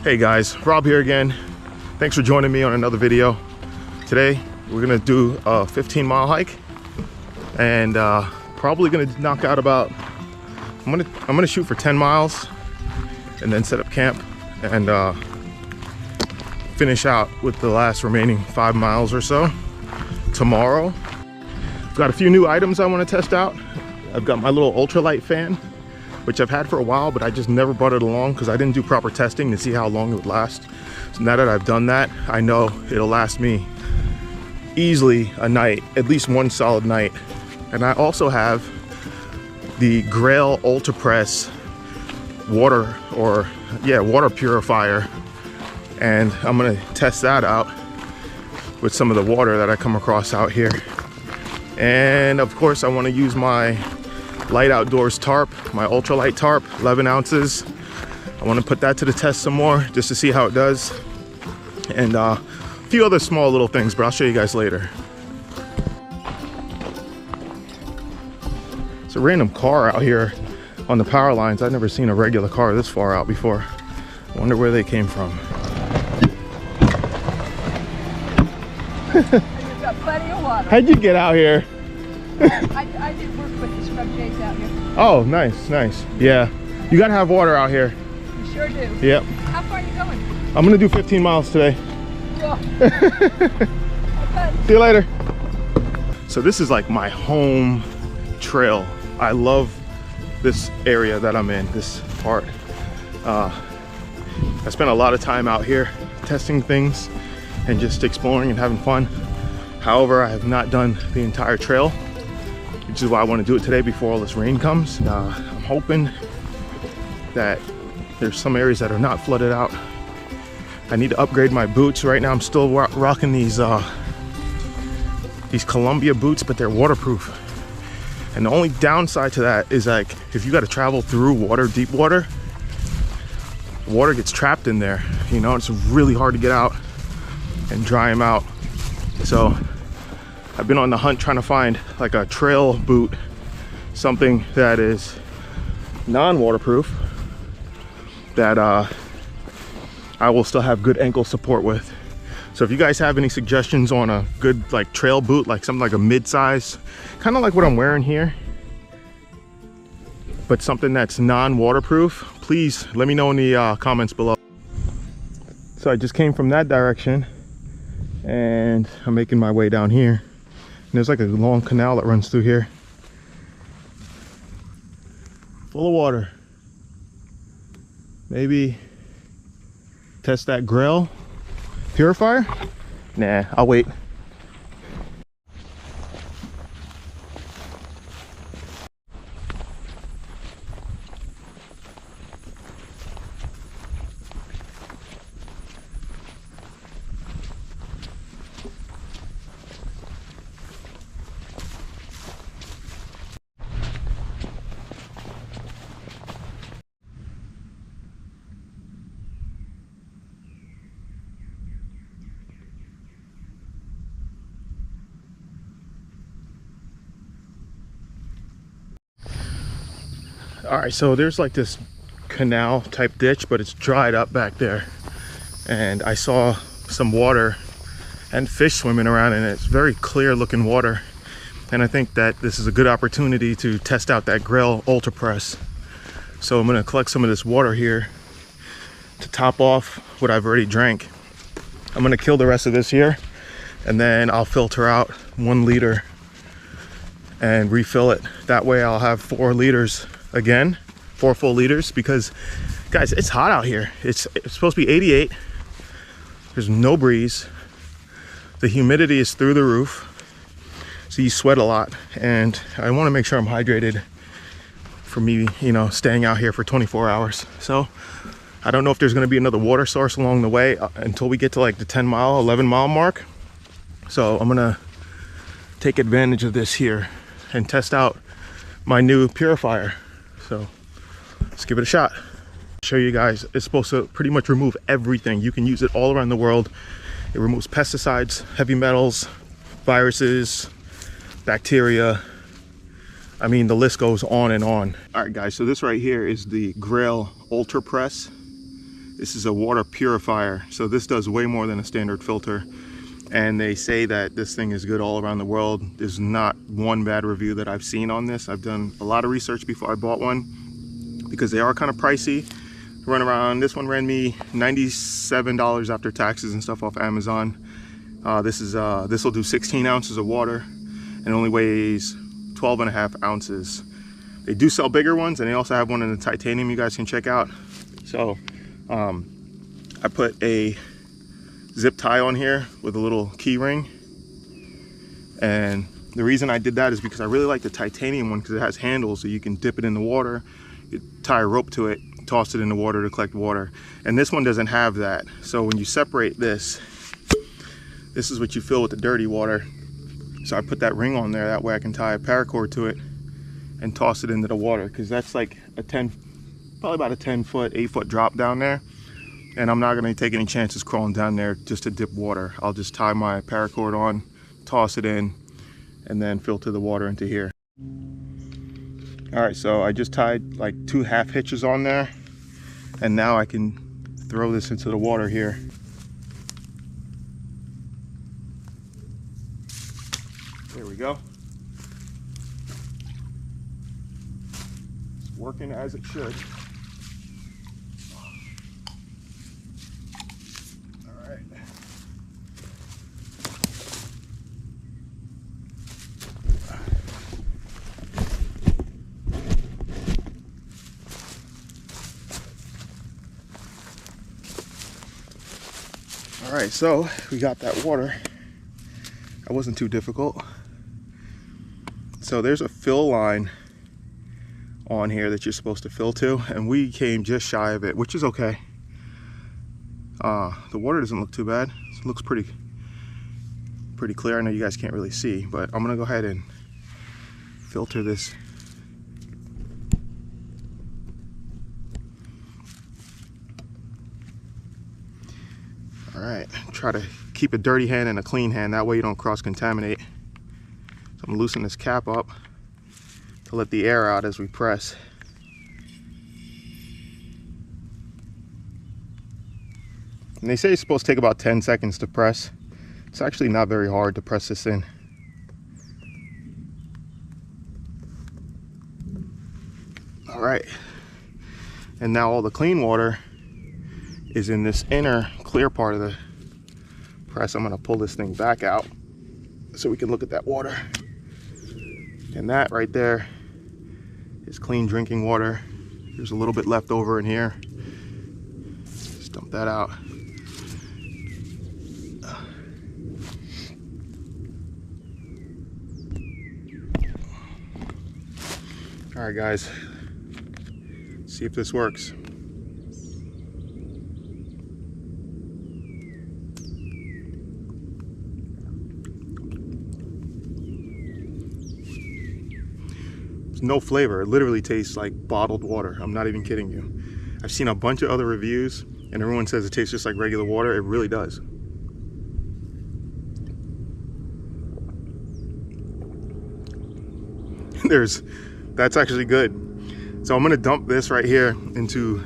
Hey guys, Rob here again. Thanks for joining me on another video. Today we're gonna do a 15-mile hike, and probably gonna knock out about, I'm gonna shoot for 10 miles and then set up camp and finish out with the last remaining 5 miles or so tomorrow. I've got a few new items I want to test out. I've got my little ultralight fan, which I've had for a while, but I just never brought it along because I didn't do proper testing to see how long it would last. So now that I've done that, I know it'll last me easily a night, at least one solid night. And I also have the Grayl ultrapress water purifier, and I'm gonna test that out with some of the water that I come across out here. And of course I want to use my LiteOutdoors tarp, my ultralight tarp, 11 ounces. I want to put that to the test some more just to see how it does, and a few other small little things, but I'll show you guys later. It's a random car out here on the power lines. I've never seen a regular car this far out before. I wonder where they came from. You've got plenty of water. How'd you get out here? I did work with the scrub jays out here. Oh, nice, nice. Yeah, you gotta have water out here. You sure do. Yep. How far are you going? I'm gonna do 15 miles today. Cool. See you later. So this is like my home trail. I love this area that I'm in, this part. I spent a lot of time out here testing things and just exploring and having fun. However, I have not done the entire trail, which is why I want to do it today before all this rain comes. I'm hoping that there's some areas that are not flooded out. I need to upgrade my boots. Right now I'm still rocking these Columbia boots, but they're waterproof. And the only downside to that is, like, if you got to travel through water, deep water, water gets trapped in there. You know, it's really hard to get out and dry them out. So I've been on the hunt trying to find like a trail boot, something that is non-waterproof, that I will still have good ankle support with. So if you guys have any suggestions on a good like trail boot, like something like a mid-size, kind of like what I'm wearing here, but something that's non-waterproof, please let me know in the comments below. So I just came from that direction and I'm making my way down here. And there's like a long canal that runs through here, full of water. Maybe test that Grayl purifier? Nah, I'll wait. All right, so there's like this canal type ditch, but it's dried up back there. And I saw some water and fish swimming around in it. It's very clear looking water. And I think that this is a good opportunity to test out that Grayl ultrapress. So I'm gonna collect some of this water here to top off what I've already drank. I'm gonna kill the rest of this here, and then I'll filter out 1 liter and refill it. That way I'll have 4 liters again, 4 full liters, because guys, it's hot out here. It's supposed to be 88. There's no breeze. The humidity is through the roof, so you sweat a lot, and I want to make sure I'm hydrated for me, you know, staying out here for 24 hours. So I don't know if there's going to be another water source along the way until we get to like the 10 mile, 11 mile mark. So I'm gonna take advantage of this here and test out my new purifier. So let's give it a shot. Show you guys, it's supposed to pretty much remove everything. You can use it all around the world. It removes pesticides, heavy metals, viruses, bacteria. I mean, the list goes on and on. All right guys, so this right here is the Grayl ultrapress. This is a water purifier, so this does way more than a standard filter. And they say that this thing is good all around the world. There's not one bad review that I've seen on this. I've done a lot of research before I bought one because they are kind of pricey. Run around, this one ran me $97 after taxes and stuff off Amazon. This will do 16 ounces of water and only weighs 12.5 ounces. They do sell bigger ones, and they also have one in the titanium you guys can check out. So I put a zip tie on here with a little key ring, and the reason I did that is because I really like the titanium one because it has handles, so you can dip it in the water, you tie a rope to it, toss it in the water to collect water. And this one doesn't have that. So when you separate this is what you fill with the dirty water. So I put that ring on there, that way I can tie a paracord to it and toss it into the water, because that's like probably about a 10-foot, 8-foot drop down there. And I'm not gonna take any chances crawling down there just to dip water. I'll just tie my paracord on, toss it in, and then filter the water into here. All right, so I just tied like 2 half hitches on there, and now I can throw this into the water here. There we go. It's working as it should. All right, so we got that water. That wasn't too difficult. So there's a fill line on here that you're supposed to fill to, and we came just shy of it, which is okay. The water doesn't look too bad. It looks pretty clear. I know you guys can't really see, but I'm gonna go ahead and filter this. All right, try to keep a dirty hand and a clean hand, that way you don't cross-contaminate. So I'm gonna loosen this cap up to let the air out as we press. And they say it's supposed to take about 10 seconds to press. It's actually not very hard to press this in. All right, and now all the clean water is in this inner clear part of the press. I'm gonna pull this thing back out so we can look at that water. And that right there is clean drinking water. There's a little bit left over in here. Just dump that out. All right, guys, let's see if this works. There's no flavor. It literally tastes like bottled water. I'm not even kidding you. I've seen a bunch of other reviews and everyone says it tastes just like regular water. It really does. That's actually good. So I'm gonna dump this right here into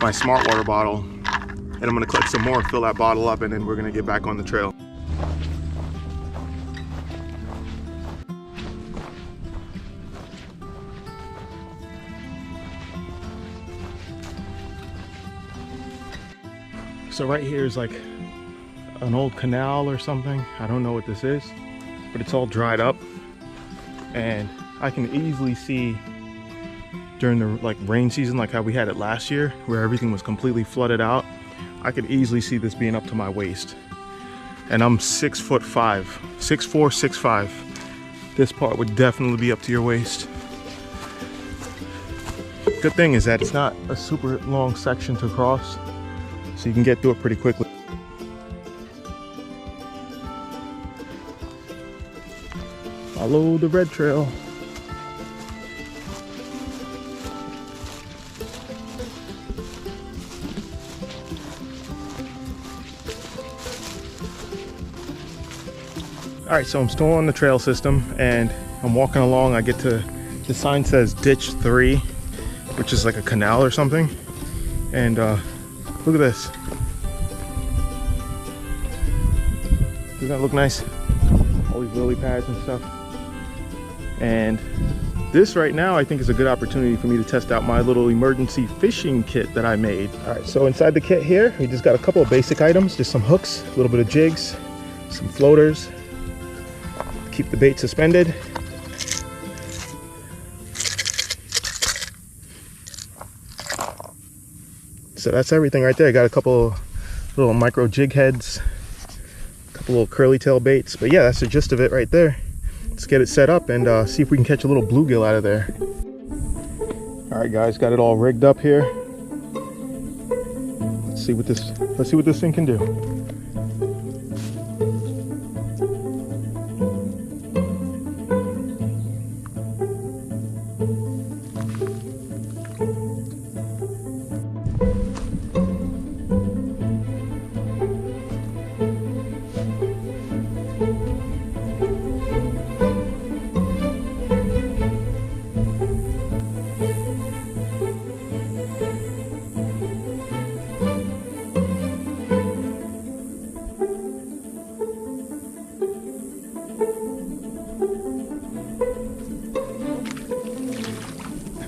my smart water bottle, and I'm gonna collect some more, fill that bottle up, and then we're gonna get back on the trail. So right here is like an old canal or something. I don't know what this is, but it's all dried up, and I can easily see during the rain season, like how we had it last year, where everything was completely flooded out. I could easily see this being up to my waist, and I'm 6'5", 6'4", 6'5". This part would definitely be up to your waist. Good thing is that it's not a super long section to cross, so you can get through it pretty quickly. Follow the red trail. All right, so I'm still on the trail system and I'm walking along. I get to, the sign says ditch 3, which is like a canal or something. And Look at this. Doesn't that look nice? All these lily pads and stuff. And this right now I think is a good opportunity for me to test out my little emergency fishing kit that I made. All right, so inside the kit here, we just got a couple of basic items. Just some hooks, a little bit of jigs, some floaters, keep the bait suspended. So that's everything right there. I got a couple little micro jig heads, a couple little curly tail baits. But yeah, that's the gist of it right there. Let's get it set up and see if we can catch a little bluegill out of there. All right, guys, got it all rigged up here. Let's see what this thing can do.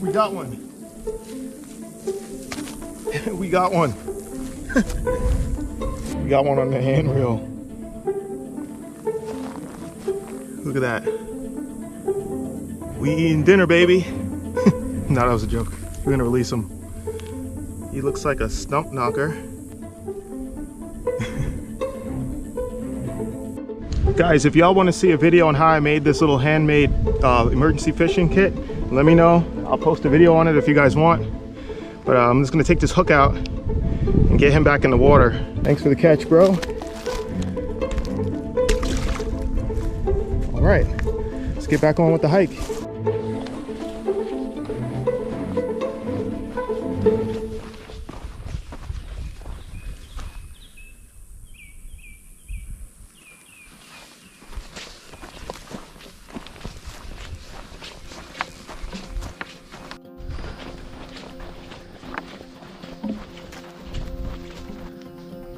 We got one. We got one. We got one on the handrail. Look at that. We eating dinner, baby. No, that was a joke. We're gonna release him. He looks like a stump knocker. Guys, if y'all want to see a video on how I made this little handmade emergency fishing kit, let me know. I'll post a video on it if you guys want. But I'm just gonna take this hook out and get him back in the water. Thanks for the catch, bro. All right, let's get back on with the hike.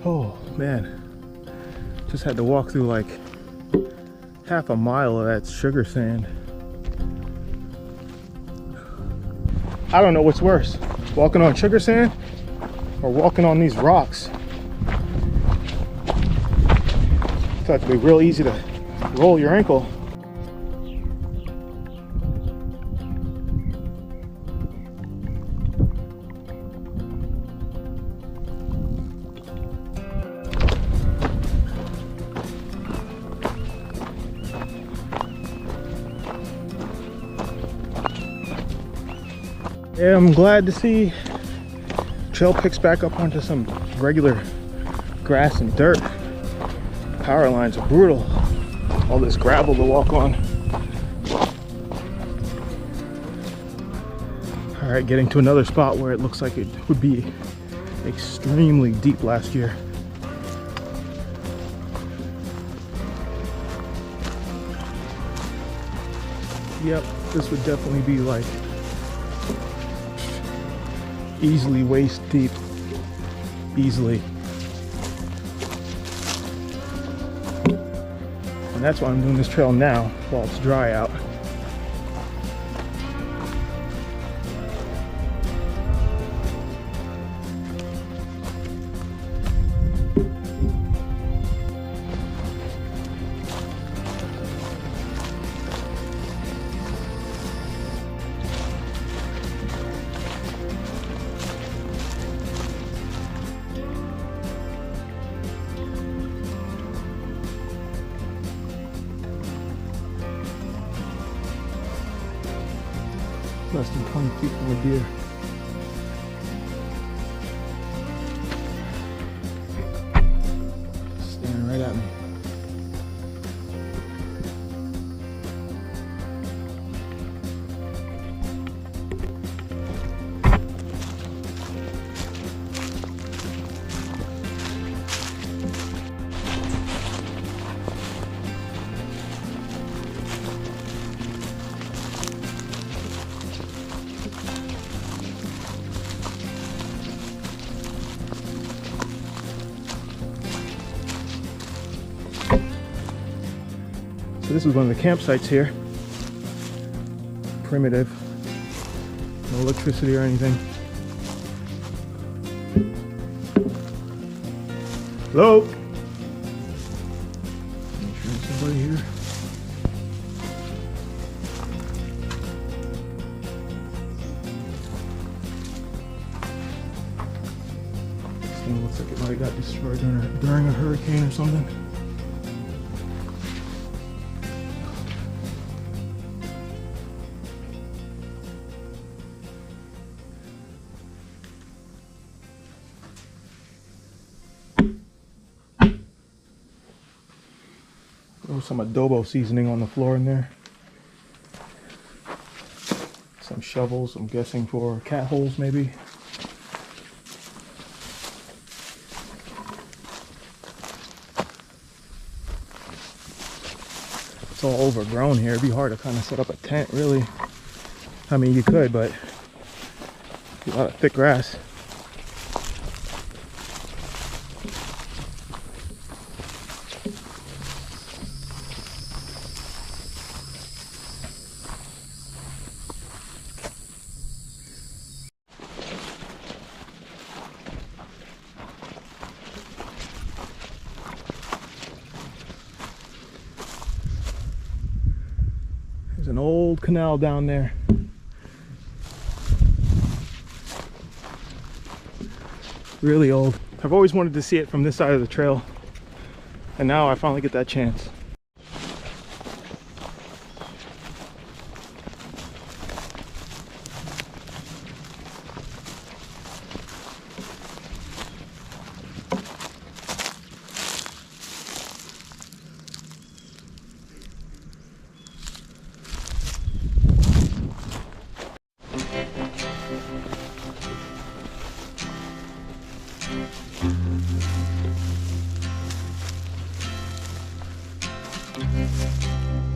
Oh man, just had to walk through like half a mile of that sugar sand. I don't know what's worse, walking on sugar sand or walking on these rocks. It's got to be real easy to roll your ankle. Yeah, I'm glad to see trail picks back up onto some regular grass and dirt. Power lines are brutal. All this gravel to walk on. All right, getting to another spot where it looks like it would be extremely deep last year. Yep, this would definitely be like easily waist deep, easily. And that's why I'm doing this trail now while it's dry out. Less than 20 feet from a deer. Staring right at me. So this is one of the campsites here. Primitive. No electricity or anything. Hello? Make sure there's somebody here. This thing looks like it might have got destroyed during a hurricane or something. There was some adobo seasoning on the floor in there. Some shovels, I'm guessing for cat holes maybe. It's all overgrown here. It'd be hard to kind of set up a tent, really. I mean, you could, but a lot of thick grass. There's an old canal down there. Really old. I've always wanted to see it from this side of the trail, and now I finally get that chance.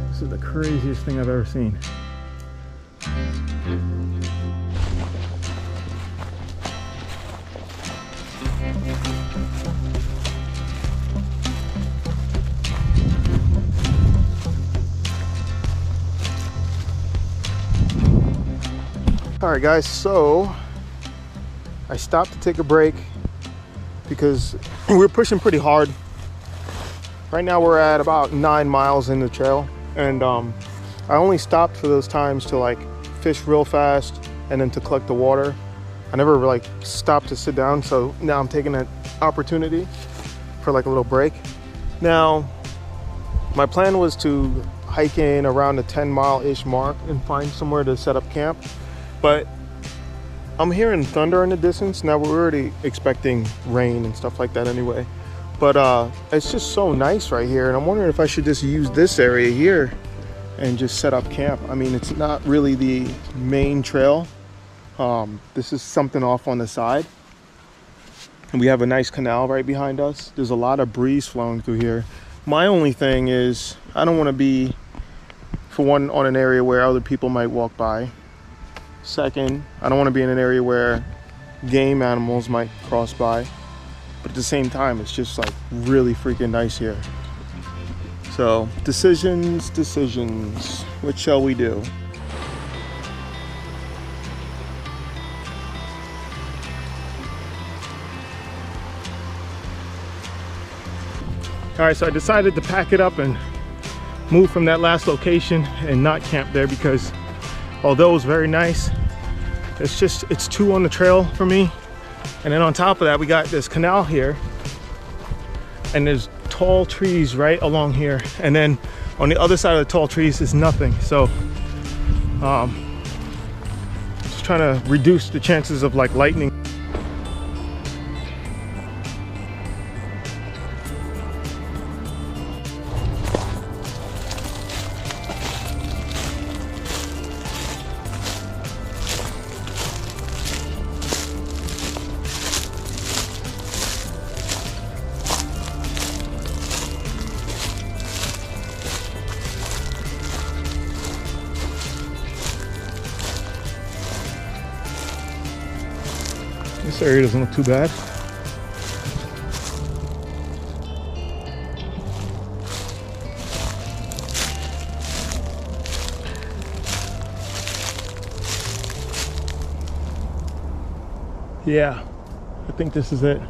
This is the craziest thing I've ever seen. Alright guys, so I stopped to take a break because we're pushing pretty hard. Right now we're at about 9 miles in the trail, and I only stopped for those times to like fish real fast and then to collect the water. I never like stopped to sit down, so now I'm taking that opportunity for like a little break. Now my plan was to hike in around the 10-mile-ish mark and find somewhere to set up camp, but I'm hearing thunder in the distance. Now we're already expecting rain and stuff like that anyway. But it's just so nice right here, and I'm wondering if I should just use this area here and just set up camp. I mean, it's not really the main trail. This is something off on the side. And we have a nice canal right behind us. There's a lot of breeze flowing through here. My only thing is, I don't want to be, for one, on an area where other people might walk by. Second, I don't want to be in an area where game animals might cross by. But at the same time, it's just like really freaking nice here. So decisions. What shall we do? All right, so I decided to pack it up and move from that last location and not camp there, because although it was very nice, it's too on the trail for me. And then on top of that, we got this canal here, and there's tall trees right along here, and then on the other side of the tall trees is nothing. So just trying to reduce the chances of like lightning. This area doesn't look too bad. Yeah, I think this is it.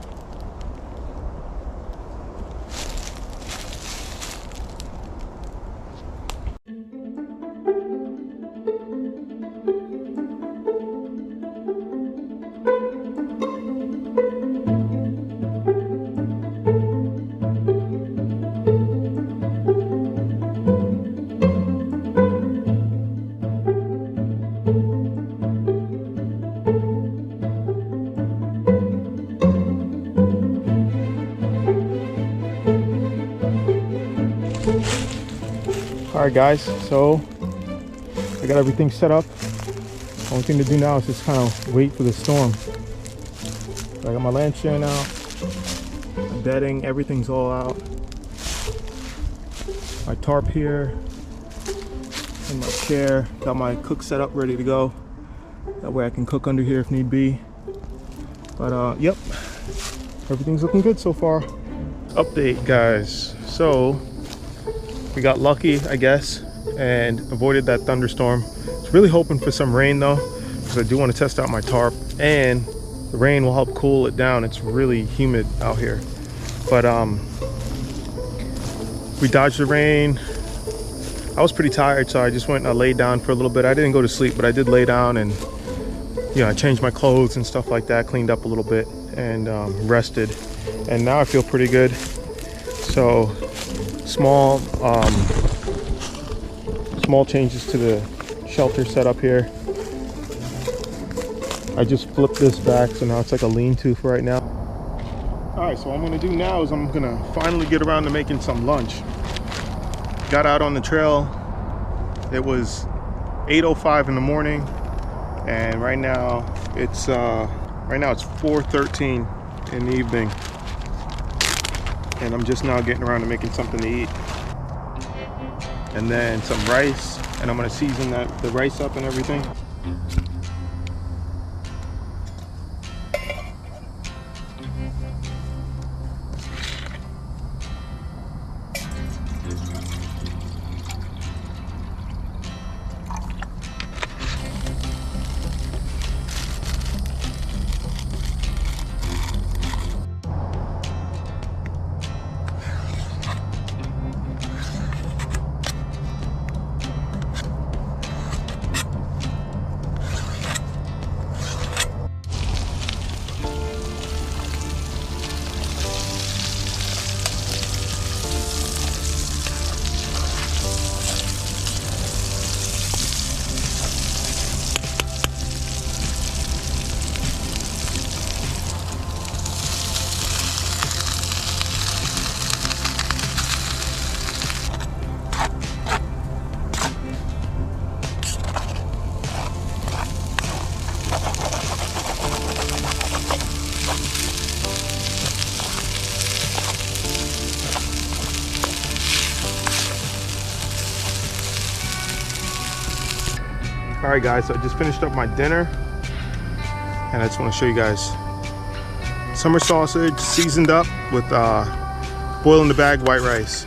All right guys, so I got everything set up. Only thing to do now is just kind of wait for the storm. So I got my lampshade out, my bedding, everything's all out. My tarp here, and my chair. Got my cook set up, ready to go. That way I can cook under here if need be. But yep, everything's looking good so far. Update guys, so we got lucky, I guess, and avoided that thunderstorm. Really hoping for some rain though, because I do want to test out my tarp, and the rain will help cool it down. It's really humid out here. But we dodged the rain. I was pretty tired, so I just went and I laid down for a little bit. I didn't go to sleep, but I did lay down, and you know, I changed my clothes and stuff like that, cleaned up a little bit, and rested. And now I feel pretty good. So small changes to the shelter setup here. I just flipped this back, so now it's like a lean-to for right now. All right, so what I'm gonna do now is I'm gonna finally get around to making some lunch. Got out on the trail. It was 8:05 in the morning, and right now it's 4:13 in the evening, and I'm just now getting around to making something to eat. And then some rice, and I'm gonna season the rice up and everything. All right guys, so I just finished up my dinner, and I just want to show you guys summer sausage seasoned up with boil in the bag white rice.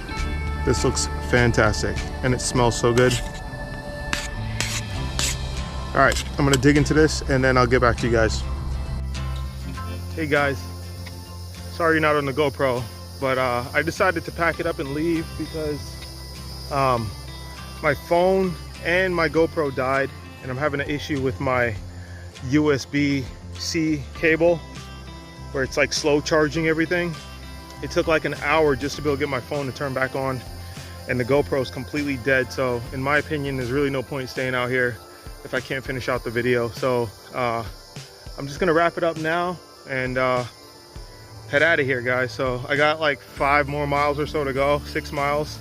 This looks fantastic and it smells so good. All right, I'm gonna dig into this and then I'll get back to you guys. Hey guys, sorry you're not on the GoPro, but I decided to pack it up and leave because my phone and my GoPro died, and I'm having an issue with my USB-C cable where it's like slow charging everything. It took like an hour just to be able to get my phone to turn back on, and the GoPro is completely dead. So in my opinion, there's really no point staying out here if I can't finish out the video. So I'm just gonna wrap it up now and head out of here, guys. So I got like 5 more miles or so to go, 6 miles,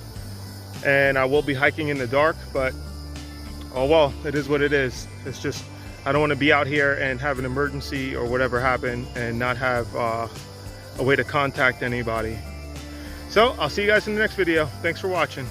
and I will be hiking in the dark, but oh well, it is what it is. It's just, I don't want to be out here and have an emergency or whatever happen and not have a way to contact anybody. So I'll see you guys in the next video. Thanks for watching.